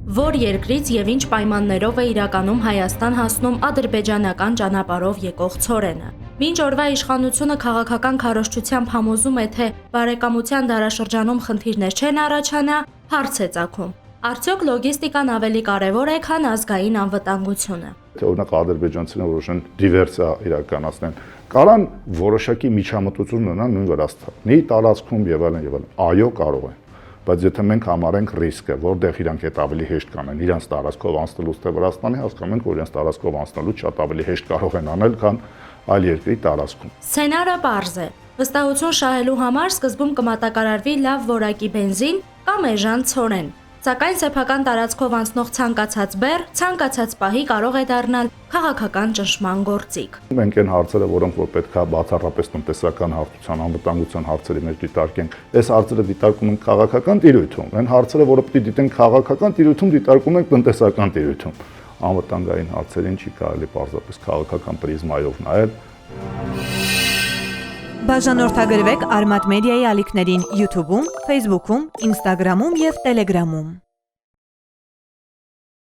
Որ երկրից եւ ինչ պայմաններով է իրականում Հայաստան հասնում ադրբեջանական ճանապարհով եկող ցորենը։ Մինչ օրվա իշխանությունը քաղաքական քարոզչությամբ համոզում է, թե բարեկամության դարաշրջանում խնդիրներ չեն առաջանա, հարց է ծագում. արդյոք լոգիստիկան ավելի կարևոր է, քան ազգային անվտանգությունը։ Թե օրինակ ադրբեջանցիները որոշեն դիվերսիա իրականացնեն, կարան որոշակի միջամտություն ունենան նույն Վրաստանի տարածքում եւ այլն եւ այլն։ Այո, կարող են։ Բայց եթե մենք համարենք ռիսկը, որտեղ իրանք հետ ավելի հեշտ կանեն, իրանց տարածքով անցնելուց թե Վրաստանի, հասկանում ենք, որ իրանց տարածքով անցնելուց շատ ավելի հեշտ կարող են անել, քան այլ երկրի տարածքում։ Սցենարը պարզ է։ Վստահություն շահելու համար սկզբում կմատակարարվի լավ որակի բենզին կամ էժան ցորեն։ Սակայն սեփական տարածքով անցնող ցանկացած բեռ, ցանկացած պահի կարող է դառնալ քաղաքական ճնշման գործիք։ Մենք այն հարցերը, որոնք որ պետք է բացառապես տնտեսական հարթության, անվտանգության հարցերի մեջ դիտարկենք, այս հարցերը դիտարկում ենք քաղաքական տիրույթում։ Այն հարցերը, որը պետք է դիտենք քաղաքական տիրույթում, դիտարկում ենք տնտեսական տիրույթում։ Անվտանգային հարցերին չի կարելի պարզապես քաղաքական պրիզմայով նայել։ Բաժանորդագրվեք Արմատ մեդիայի ալիքներին YouTube-ում, Facebook-ում, Instagram-ում և Telegram-ում։